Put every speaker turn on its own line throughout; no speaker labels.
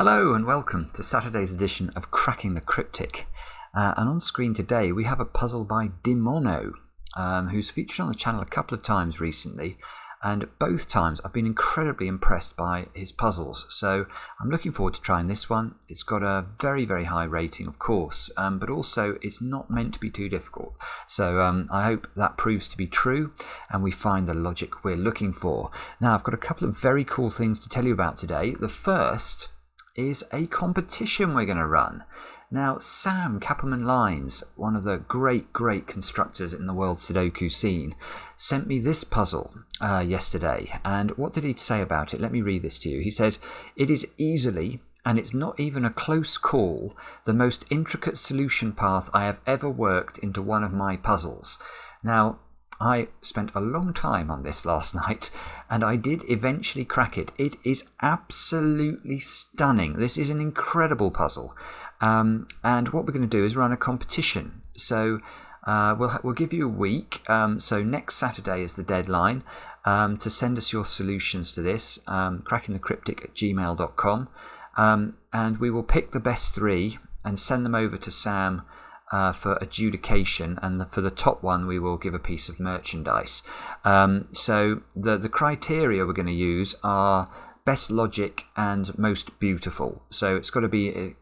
Hello and welcome to Saturday's edition of Cracking the Cryptic. And on screen today we have a puzzle by DiMono, who's featured on the channel a couple of times recently, and both times I've been incredibly impressed by his puzzles. So I'm looking forward to trying this one. It's got a very, very high rating, of course, but also it's not meant to be too difficult. So I hope that proves to be true and we find the logic we're looking for. Now I've got a couple of very cool things to tell you about today. The first is a competition we're going to run. Now, Sam Cappleman-Lynes, one of the great constructors in the world Sudoku scene, sent me this puzzle yesterday. And what did he say about it? Let me read this to you. He said, "It is easily, and it's not even a close call, the most intricate solution path I have ever worked into one of my puzzles." Now, I spent a long time on this last night and I did eventually crack it. It is absolutely stunning. This is an incredible puzzle. And what we're going to do is run a competition. So we'll give you a week. So next Saturday is the deadline to send us your solutions to this, crackingthecryptic@gmail.com. And we will pick the best three and send them over to Sam for adjudication, and for the top one we will give a piece of merchandise. So the criteria we're going to use are best logic and most beautiful. So it's got to be,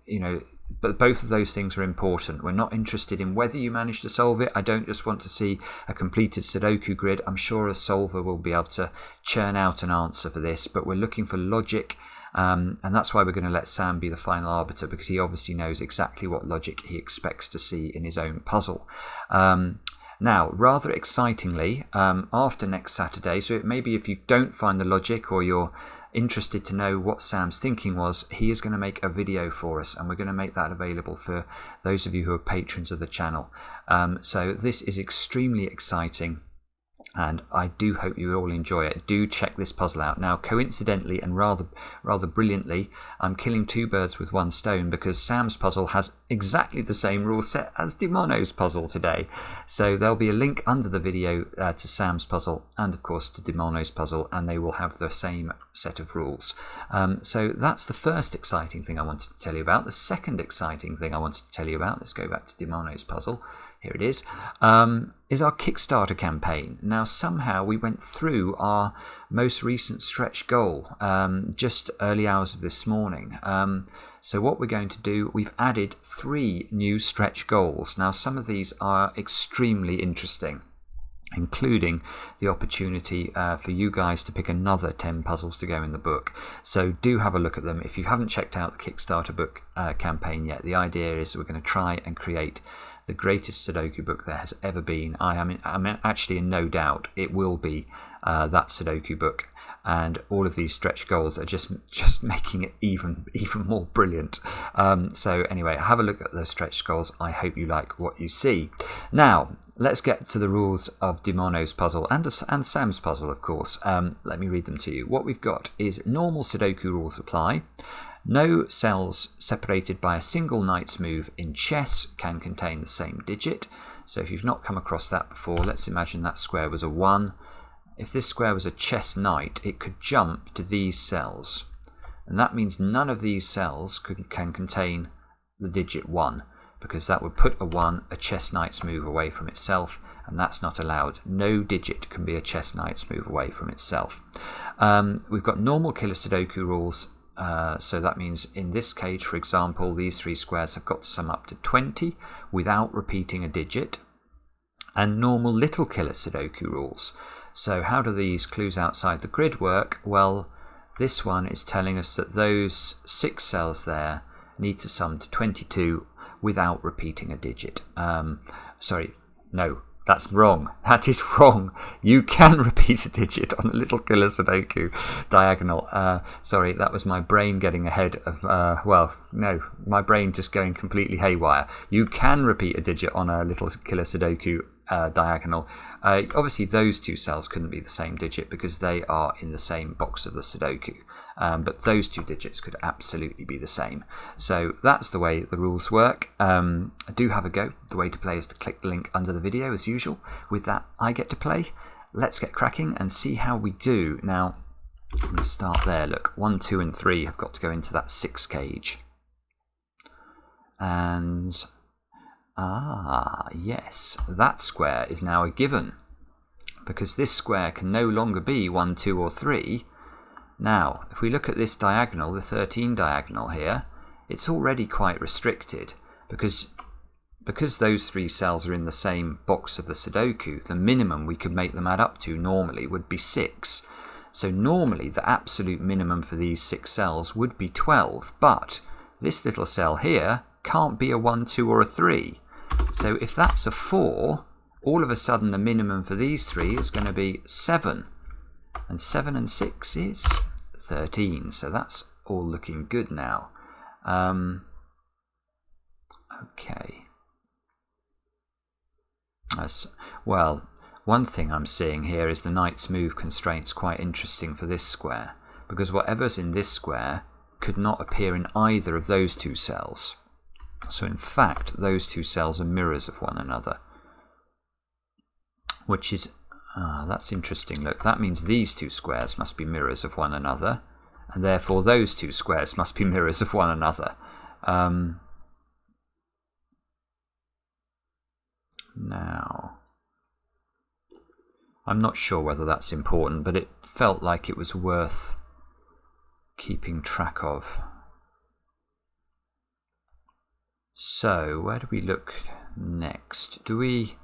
but both of those things are important. We're not interested in whether you manage to solve it. I don't just want to see a completed Sudoku grid. I'm sure a solver will be able to churn out an answer for this, but we're looking for logic. And that's why we're going to let Sam be the final arbiter, because he obviously knows exactly what logic he expects to see in his own puzzle. Now, rather excitingly, after next Saturday, so it may be if you don't find the logic or you're interested to know what Sam's thinking was, he is going to make a video for us, and we're going to make that available for those of you who are patrons of the channel. So this is extremely exciting, and I do hope you all enjoy it. Do check this puzzle out. Now, coincidentally and rather brilliantly, I'm killing two birds with one stone, because Sam's puzzle has exactly the same rule set as DiMono's puzzle today. So there'll be a link under the video to Sam's puzzle and of course to DiMono's puzzle, and they will have the same set of rules. So that's the first exciting thing I wanted to tell you about. The second exciting thing I wanted to tell you about, let's go back to DiMono's puzzle. Here it is our Kickstarter campaign. Now, somehow we went through our most recent stretch goal just early hours of this morning. So what we're going to do, we've added 3 new stretch goals. Now, some of these are extremely interesting, including the opportunity for you guys to pick another 10 puzzles to go in the book. So do have a look at them. If you haven't checked out the Kickstarter book campaign yet, the idea is we're going to try and create the greatest Sudoku book there has ever been. I'm actually in no doubt it will be that Sudoku book, and all of these stretch goals are just making it even more brilliant. So anyway, have a look at the stretch goals. I hope you like what you see. Now let's get to the rules of DiMono's puzzle and Sam's puzzle, of course. Let me read them to you. What we've got is normal Sudoku rules apply. No cells separated by a single knight's move in chess can contain the same digit. So if you've not come across that before, let's imagine that square was a 1. If this square was a chess knight, it could jump to these cells. And that means none of these cells can contain the digit 1, because that would put a chess knight's move away from itself, and that's not allowed. No digit can be a chess knight's move away from itself. We've got normal killer Sudoku rules. So that means in this case, for example, these 3 squares have got to sum up to 20 without repeating a digit. And normal little killer Sudoku rules. So how do these clues outside the grid work? Well, this one is telling us that those 6 cells there need to sum to 22 without repeating a digit. Sorry, no. That's wrong. That is wrong. You can repeat a digit on a little killer Sudoku diagonal. Sorry, that was my brain getting ahead of, my brain just going completely haywire. You can repeat a digit on a little killer Sudoku diagonal. Obviously, those 2 cells couldn't be the same digit because they are in the same box of the Sudoku. But those 2 digits could absolutely be the same. So that's the way the rules work. Do have a go. The way to play is to click the link under the video as usual. With that, I get to play. Let's get cracking and see how we do. Now, I'm going to start there. Look, 1, 2 and 3 have got to go into that 6 cage. And, yes, that square is now a given, because this square can no longer be 1, 2 or 3. Now, if we look at this diagonal, the 13 diagonal here, it's already quite restricted, because those 3 cells are in the same box of the Sudoku, the minimum we could make them add up to normally would be 6. So normally the absolute minimum for these 6 cells would be 12, but this little cell here can't be a 1, 2 or a 3. So if that's a 4, all of a sudden the minimum for these 3 is going to be 7. And 7 and 6 is 13. So that's all looking good now. Okay. Well, one thing I'm seeing here is the knight's move constraint's quite interesting for this square, because whatever's in this square could not appear in either of those 2 cells. So in fact, those 2 cells are mirrors of one another, which is, that's interesting. Look, that means these 2 squares must be mirrors of one another, and therefore those 2 squares must be mirrors of one another. Now, I'm not sure whether that's important, but it felt like it was worth keeping track of. So, where do we look next? Do we...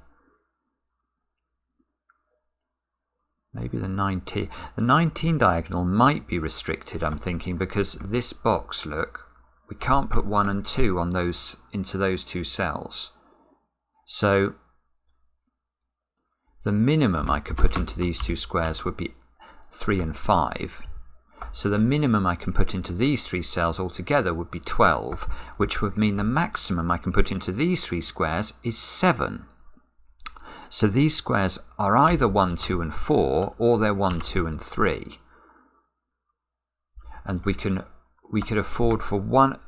Maybe the 19... The 19 diagonal might be restricted, I'm thinking, because this box, look, we can't put 1 and 2 on those into those 2 cells. So the minimum I could put into these 2 squares would be 3 and 5. So the minimum I can put into these 3 cells altogether would be 12, which would mean the maximum I can put into these 3 squares is 7. So these squares are either 1, 2 and 4, or they're 1, 2 and 3. And we could afford for one...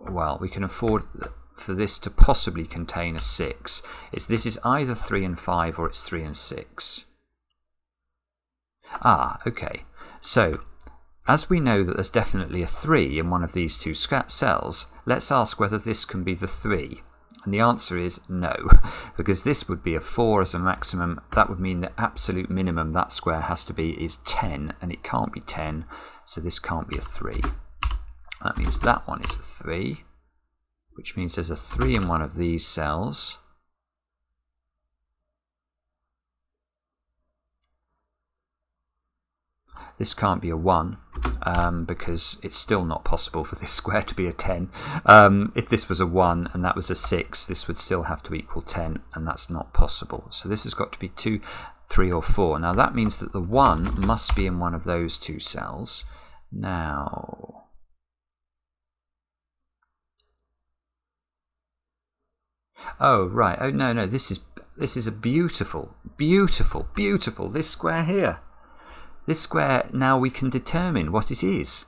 Well, we can afford for this to possibly contain a 6. This is either 3 and 5 or it's 3 and 6. Okay. So, as we know that there's definitely a 3 in one of these 2 cells, let's ask whether this can be the 3. And the answer is no, because this would be a 4 as a maximum. That would mean the absolute minimum that square has to be is 10, and it can't be 10, so this can't be a 3. That means that one is a 3, which means there's a 3 in one of these cells. This can't be a 1, because it's still not possible for this square to be a 10. If this was a 1 and that was a 6, this would still have to equal 10, and that's not possible. So this has got to be 2, 3 or 4. Now that means that the 1 must be in one of those 2 cells. Now... Oh, right. Oh, no, this is a beautiful, beautiful, beautiful, this square here. This square, now we can determine what it is.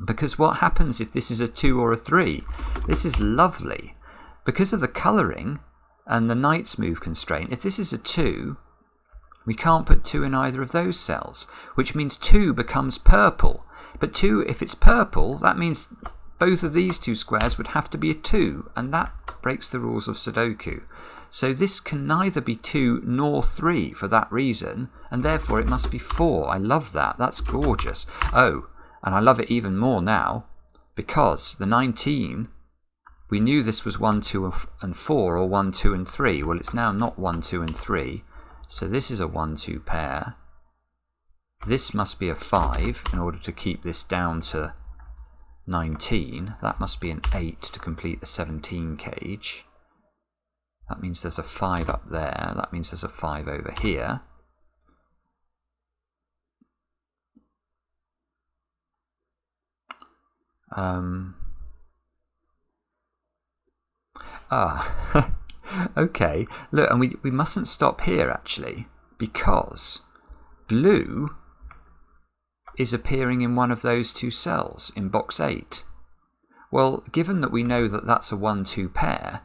Because what happens if this is a 2 or a 3? This is lovely. Because of the colouring and the knight's move constraint, if this is a 2, we can't put 2 in either of those cells, which means 2 becomes purple. But 2, if it's purple, that means both of these 2 squares would have to be a 2, and that breaks the rules of Sudoku. So this can neither be 2 nor 3 for that reason, and therefore it must be 4. I love that. That's gorgeous. Oh, and I love it even more now, because the 19, we knew this was 1, 2 and 4, or 1, 2 and 3. Well, it's now not 1, 2 and 3, so this is a 1, 2 pair. This must be a 5 in order to keep this down to 19. That must be an 8 to complete the 17 cage. That means there's a 5 up there. That means there's a 5 over here. Okay. Look, and we mustn't stop here, actually, because blue is appearing in one of those 2 cells in box 8. Well, given that we know that that's a 1, 2 pair,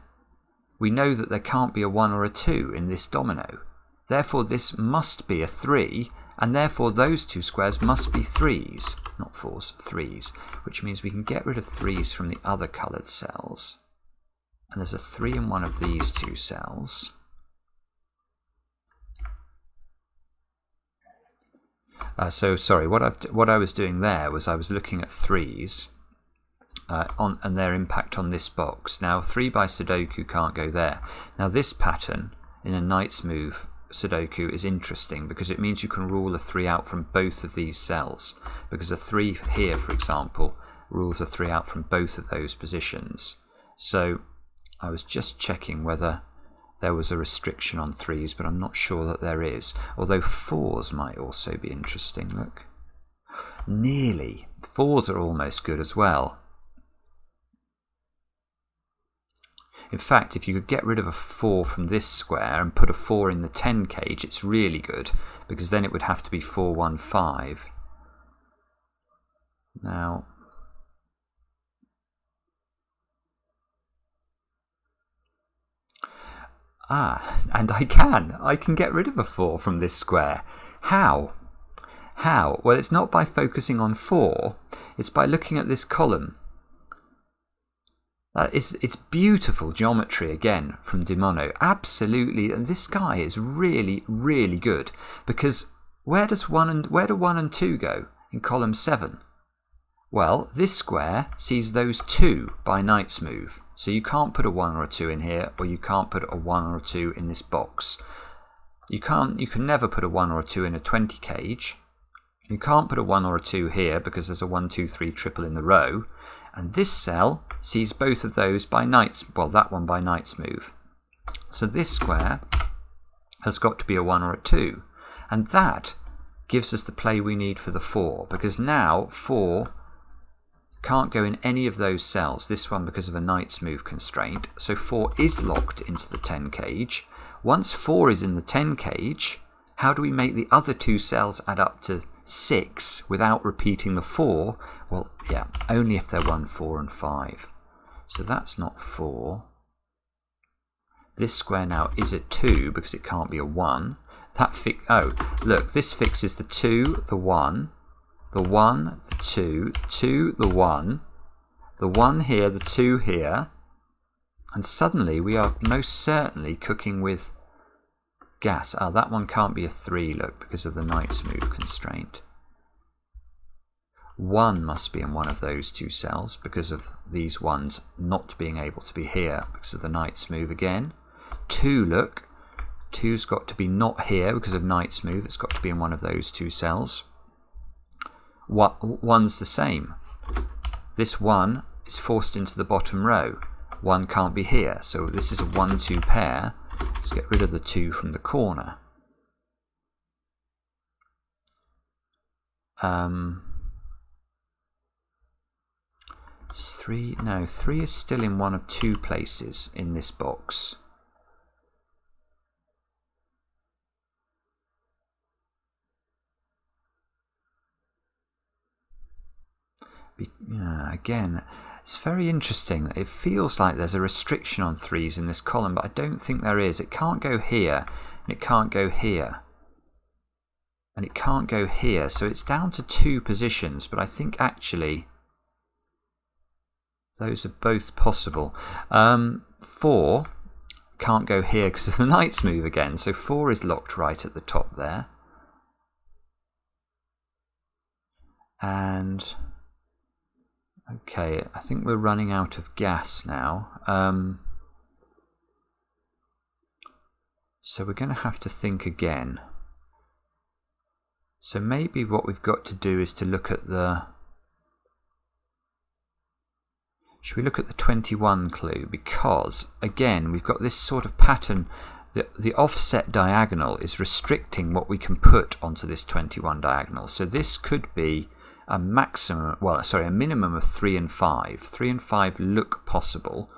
we know that there can't be a 1 or a 2 in this domino. Therefore, this must be a 3, and therefore those two squares must be 3s, not 4s, 3s, which means we can get rid of 3s from the other coloured cells. And there's a 3 in one of these two cells. So sorry, what I was doing there was I was looking at 3s and their impact on this box. Now 3 by Sudoku can't go there. Now this pattern in a Knight's Move Sudoku is interesting because it means you can rule a 3 out from both of these cells, because a 3 here, for example, rules a 3 out from both of those positions. So I was just checking whether there was a restriction on 3s, but I'm not sure that there is, although 4s might also be interesting. Look, nearly. 4s are almost good as well. In fact, if you could get rid of a 4 from this square and put a 4 in the 10 cage, it's really good, because then it would have to be 4, 1, 5. Now, and I can get rid of a 4 from this square. How? How? Well, it's not by focusing on 4, it's by looking at this column. It's beautiful geometry again from DiMono. Absolutely, and this guy is really, really good, because where do 1 and 2 go in column 7? Well, this square sees those 2 by Knight's Move, so you can't put a 1 or a 2 in here, or you can't put a 1 or a 2 in this box. You can never put a 1 or a 2 in a 20 cage. You can't put a 1 or a 2 here because there's a 1, 2, 3 triple in the row. And this cell sees both of those by that one by Knight's Move. So this square has got to be a 1 or a 2. And that gives us the play we need for the 4, because now 4 can't go in any of those cells. This one because of a Knight's Move constraint. So 4 is locked into the 10 cage. Once 4 is in the 10 cage, how do we make the other 2 cells add up to 6 without repeating the 4? Well, yeah, only if they're 1, 4 and 5. So that's not 4. This square now is at 2 because it can't be a 1. Look, this fixes the 2, the 1, the 1, the 2, 2, the 1 here, the 2 here, and suddenly we are most certainly cooking with gas. That one can't be a 3, look, because of the Knight's Move constraint. 1 must be in one of those 2 cells because of these ones not being able to be here because of the Knight's Move again. 2, look, 2's got to be not here because of Knight's Move. It's got to be in one of those 2 cells. 1's the same. This 1 is forced into the bottom row. 1 can't be here, so this is a 1-2 pair. Let's get rid of the 2 from the corner. 3 is still in one of 2 places in this box. Again, it's very interesting. It feels like there's a restriction on 3s in this column, but I don't think there is. It can't go here, and it can't go here, and it can't go here. So it's down to 2 positions, but I think actually those are both possible. 4 can't go here because of the Knight's Move again, so 4 is locked right at the top there. And okay, I think we're running out of gas now. So we're going to have to think again. So maybe what we've got to do is to look at the... Should we look at the 21 clue? Because, again, we've got this sort of pattern. The offset diagonal is restricting what we can put onto this 21 diagonal. So this could be a minimum of 3 and 5. 3 and 5 look possible.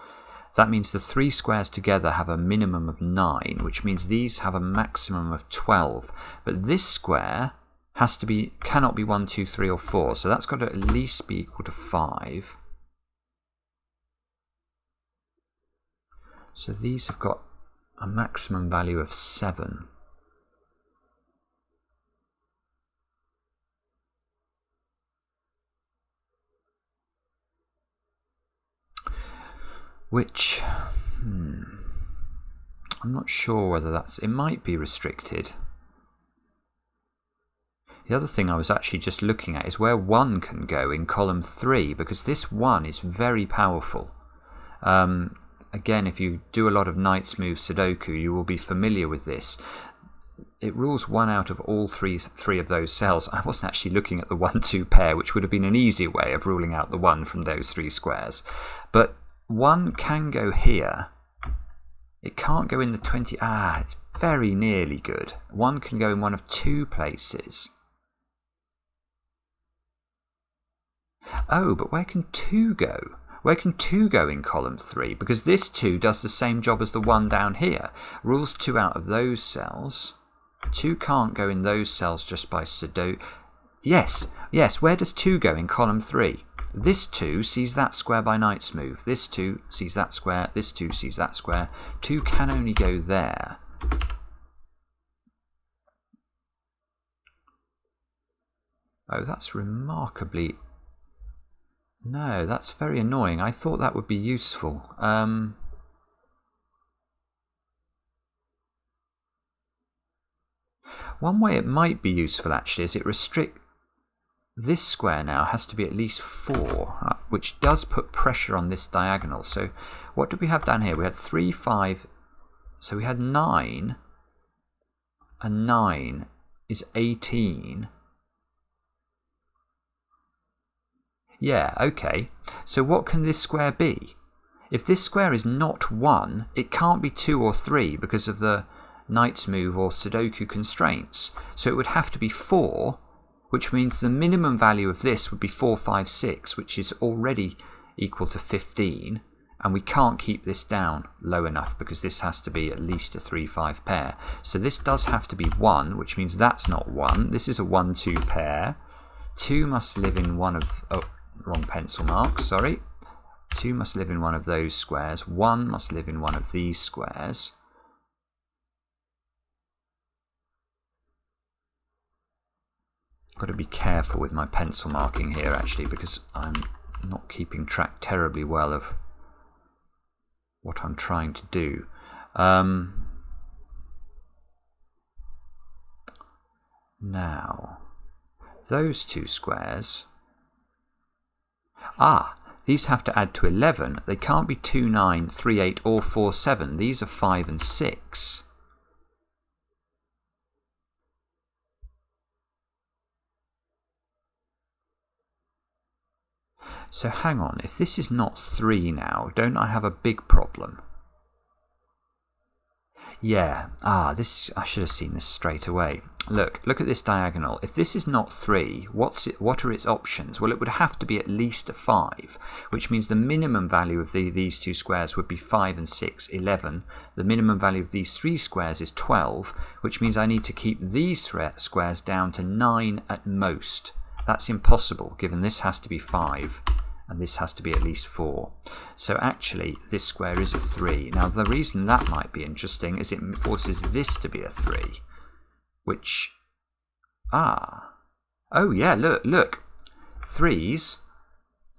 That means the 3 squares together have a minimum of 9, which means these have a maximum of 12. But this square cannot be 1, 2, 3 or 4, so that's got to at least be equal to 5. So these have got a maximum value of 7. which I'm not sure whether it might be restricted. The other thing I was actually just looking at is where 1 can go in column 3, because this 1 is very powerful. Again, if you do a lot of Knight's Move Sudoku, you will be familiar with this. It rules 1 out of all three of those cells. I wasn't actually looking at the 1-2 pair, which would have been an easier way of ruling out the 1 from those 3 squares. But 1 can go here. It can't go in the 20. It's very nearly good. 1 can go in one of 2 places. Oh, but where can 2 go? Where can 2 go in column 3? Because this 2 does the same job as the 1 down here. Rules 2 out of those cells. 2 can't go in those cells just by sudoku. Yes, where does 2 go in column 3? This 2 sees that square by Knight's Move. This 2 sees that square. This 2 sees that square. 2 can only go there. Oh, that's remarkably... No, that's very annoying. I thought that would be useful. One way it might be useful, actually, is it restricts... This square now has to be at least 4, which does put pressure on this diagonal. So what did we have down here? We had 3, 5... So we had 9. And 9 is 18... Yeah, okay. So what can this square be? If this square is not 1, it can't be 2 or 3 because of the Knight's Move or Sudoku constraints. So it would have to be 4, which means the minimum value of this would be 4, 5, 6, which is already equal to 15. And we can't keep this down low enough because this has to be at least a 3, 5 pair. So this does have to be 1, which means that's not 1. This is a 1, 2 pair. 2 must live in one of... Oh, wrong pencil mark, sorry. 2 must live in one of those squares. 1 must live in one of these squares. Got to be careful with my pencil marking here, actually, because I'm not keeping track terribly well of what I'm trying to do. Now, those 2 squares... these have to add to 11. They can't be 2, 9, 3, 8 or 4, 7. These are 5 and 6. So hang on, if this is not 3 now, don't I have a big problem? Yeah, this I should have seen this straight away. Look at this diagonal. If this is not 3, what are its options? Well, it would have to be at least a 5, which means the minimum value of these 2 squares would be 5 and 6, 11. The minimum value of these 3 squares is 12, which means I need to keep these squares down to 9 at most. That's impossible, given this has to be 5. And this has to be at least 4. So actually, this square is a 3. Now, the reason that might be interesting is it forces this to be a 3. Which... Oh, yeah, look. 3s.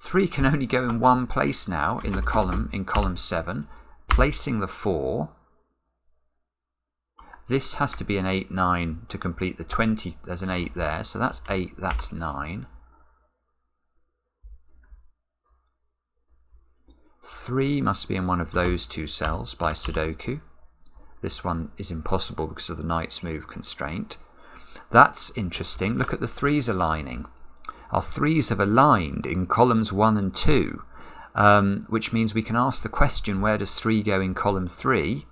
3 can only go in one place now in column 7. Placing the 4. This has to be an 8, 9 to complete the 20. There's an 8 there. So that's 8, that's 9. 3 must be in one of those 2 cells by Sudoku. This one is impossible because of the Knight's Move constraint. That's interesting. Look at the 3s aligning. Our 3s have aligned in columns 1 and 2, which means we can ask the question, where does 3 go in column 3?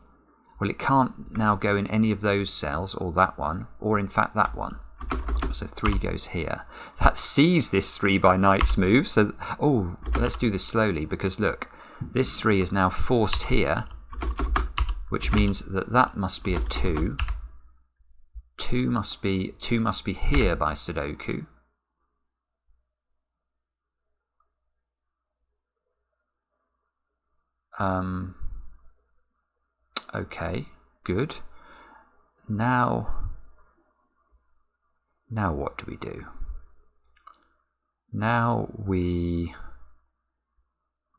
Well, it can't now go in any of those cells, or that one, or in fact that one. So 3 goes here. That sees this 3 by Knight's Move. So, let's do this slowly, because look, this 3 is now forced here, which means that must be a 2. 2 must be here by Sudoku. Okay, good. Now what do we do? Now we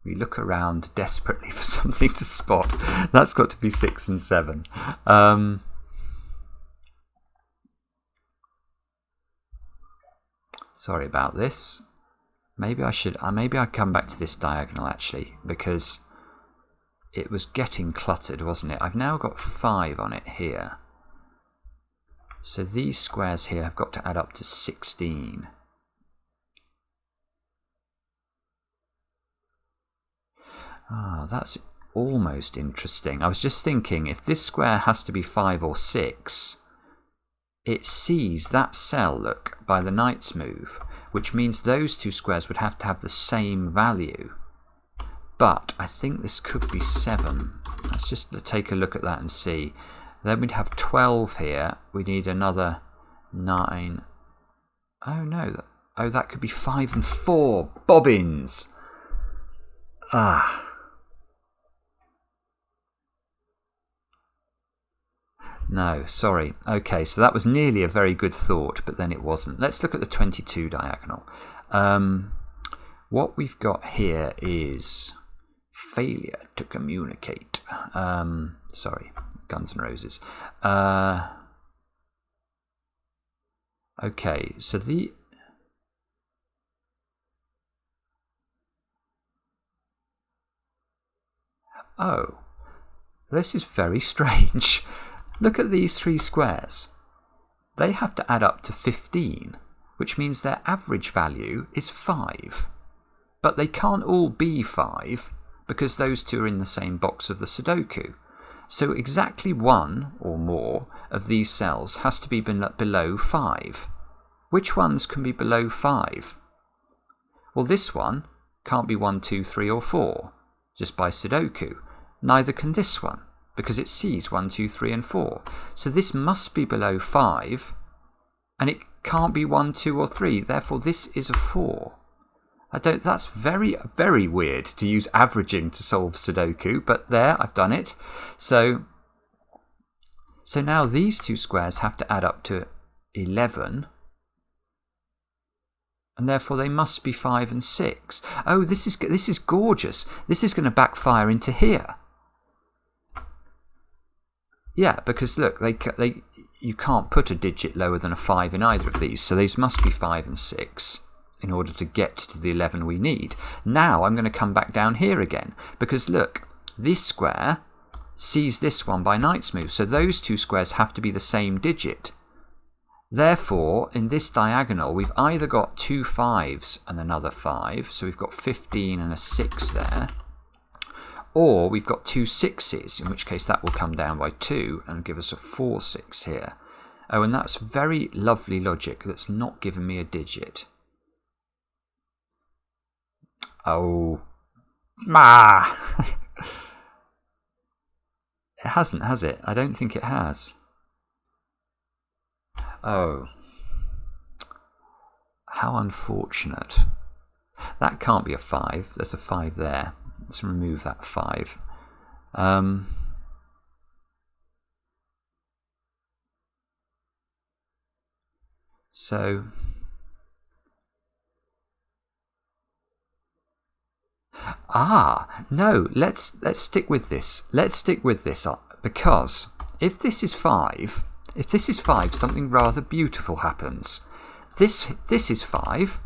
We look around desperately for something to spot. That's got to be 6 and 7. Sorry about this. Maybe I'd come back to this diagonal actually, because it was getting cluttered, wasn't it? I've now got 5 on it here. So these squares here have got to add up to 16. Ah, that's almost interesting. I was just thinking, if this square has to be 5 or 6, it sees that cell, look, by the knight's move, which means those two squares would have to have the same value. But I think this could be 7. Let's just take a look at that and see. Then we'd have 12 here. We need another 9. Oh no. Oh, that could be 5 and 4. Bobbins. Ah. No, sorry. Okay, so that was nearly a very good thought, but then it wasn't. Let's look at the 22 diagonal. What we've got here is failure to communicate. Sorry, Guns N' Roses. Okay, so oh, this is very strange. Look at these 3 squares. They have to add up to 15, which means their average value is 5. But they can't all be 5 because those 2 are in the same box of the Sudoku. So exactly 1 or more of these cells has to be below 5. Which ones can be below 5? Well, this one can't be 1, 2, 3 or 4, just by Sudoku. Neither can this one, because it sees 1, 2, 3 and 4. So this must be below 5, and it can't be 1, 2 or 3. Therefore, this is a 4. That's very, very weird to use averaging to solve Sudoku, but there, I've done it. So now these 2 squares have to add up to 11, and therefore they must be 5 and 6. Oh, this is gorgeous. This is going to backfire into here. Yeah, because look, you can't put a digit lower than a 5 in either of these, so these must be 5 and 6 in order to get to the 11 we need. Now I'm going to come back down here again, because look, this square sees this one by knight's move, so those 2 squares have to be the same digit. Therefore, in this diagonal, we've either got 2 5s and another 5, so we've got 15 and a 6 there, or we've got 2 6s, in which case that will come down by 2 and give us a 4 6 here. Oh, and that's very lovely logic that's not given me a digit. Oh, it hasn't, has it? I don't think it has. Oh, how unfortunate. That can't be a 5. There's a 5 there. Let's remove that 5. So no, let's stick with this. Let's stick with this because if this is 5, something rather beautiful happens. This is 5.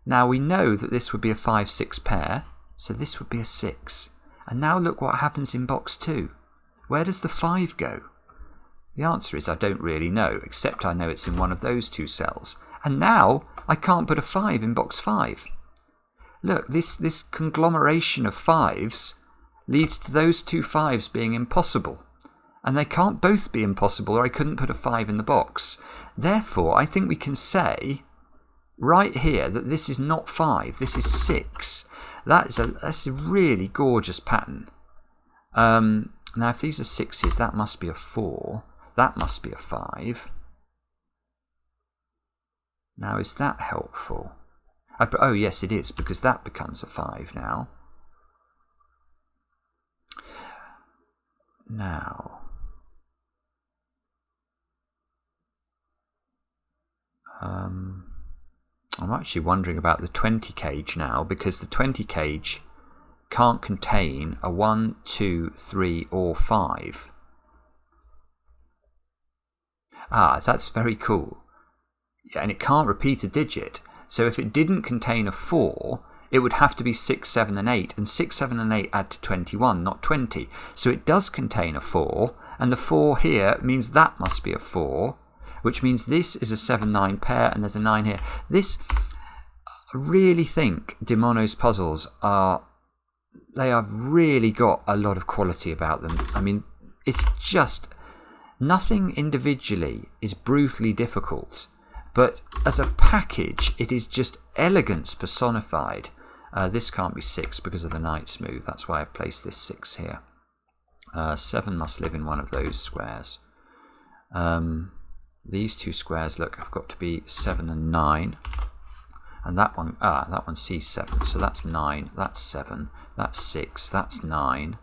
Now we know that this would be a 5 6 pair, so this would be a 6. And now look what happens in box 2. Where does the 5 go? The answer is I don't really know, except I know it's in one of those 2 cells. And now I can't put a 5 in box 5. Look, this conglomeration of 5s leads to those 2 5s being impossible. And they can't both be impossible, or I couldn't put a 5 in the box. Therefore, I think we can say right here that this is not 5, this is 6. That's a really gorgeous pattern. Now, if these are 6s, that must be a 4. That must be a 5. Now, is that helpful? Oh, yes, it is, because that becomes a 5 now. Now, I'm actually wondering about the 20 cage now, because the 20 cage can't contain a 1, 2, 3 or 5. Ah, that's very cool. Yeah, and it can't repeat a digit. So if it didn't contain a 4, it would have to be 6, 7 and 8. And 6, 7 and 8 add to 21, not 20. So it does contain a 4. And the 4 here means that must be a 4. Which means this is a 7-9 pair and there's a 9 here. This, I really think DiMono's puzzles they have really got a lot of quality about them. I mean, it's just, nothing individually is brutally difficult. But as a package, it is just elegance personified. This can't be 6 because of the Knight's move. That's why I've placed this 6 here. 7 must live in one of those squares. These two squares, look, have got to be 7 and 9. And that one sees 7. So that's 9, that's 7, that's 6, that's 9.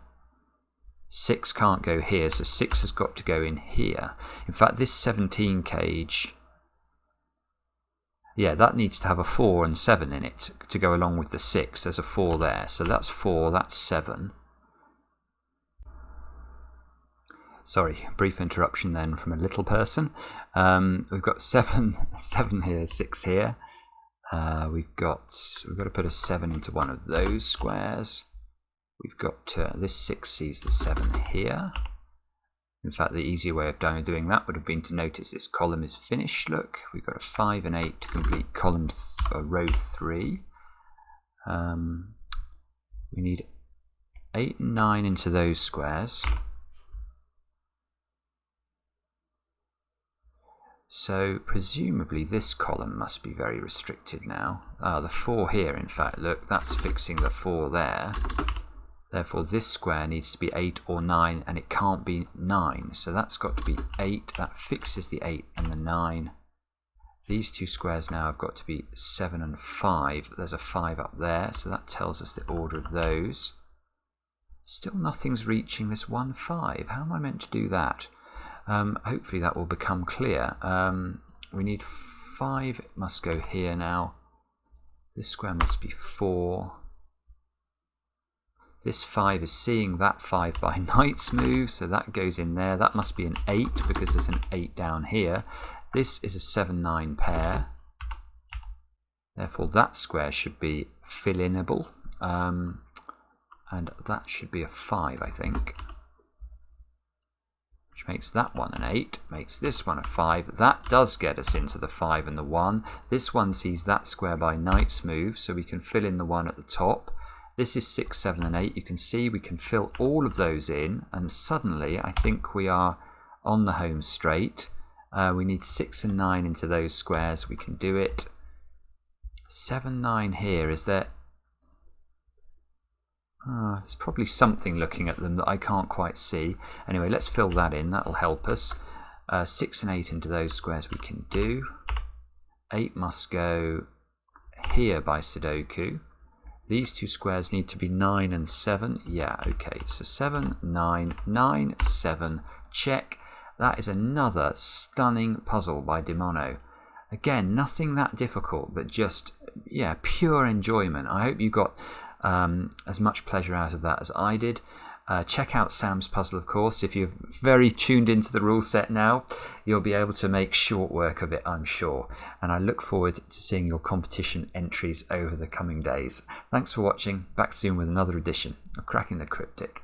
6 can't go here, so 6 has got to go in here. In fact, this 17 cage, yeah, that needs to have a 4 and 7 in it to go along with the 6. There's a 4 there, so that's 4, that's 7. Sorry, brief interruption then from a little person. We've got 7 here, 6 here. We've got to put a 7 into one of those squares. We've got this 6 sees the 7 here. In fact, the easier way of doing that would have been to notice this column is finished. Look, we've got a 5 and 8 to complete row 3. We need 8 and 9 into those squares. So presumably this column must be very restricted now. The 4 here, in fact, look, that's fixing the 4 there. Therefore this square needs to be 8 or 9, and it can't be 9. So that's got to be 8. That fixes the 8 and the 9. These two squares now have got to be 7 and 5. There's a 5 up there, so that tells us the order of those. Still nothing's reaching this 1, 5. How am I meant to do that? Hopefully that will become clear. We need 5. It must go here now. This square must be 4. This 5 is seeing that 5 by Knight's move, so that goes in there. That must be an 8 because there's an 8 down here. This is a 7-9 pair. Therefore that square should be fill-inable. And that should be a 5, I think. Which makes that one an 8, makes this one a 5. That does get us into the 5 and the 1. This one sees that square by Knight's move, so we can fill in the 1 at the top. This is 6, 7 and 8. You can see we can fill all of those in, and suddenly I think we are on the home straight. We need 6 and 9 into those squares. We can do it. 7, 9 here. Is there... there's probably something looking at them that I can't quite see. Anyway, let's fill that in. That'll help us. 6 and 8 into those squares we can do. 8 must go here by Sudoku. These two squares need to be 9 and 7. Yeah, okay. So 7, 9, 9, 7. Check. That is another stunning puzzle by DiMono. Again, nothing that difficult, but just, yeah, pure enjoyment. I hope you got as much pleasure out of that as I did. Check out Sam's puzzle, of course. If you're very tuned into the rule set now, you'll be able to make short work of it, I'm sure. And I look forward to seeing your competition entries over the coming days. Thanks for watching. Back soon with another edition of Cracking the Cryptic.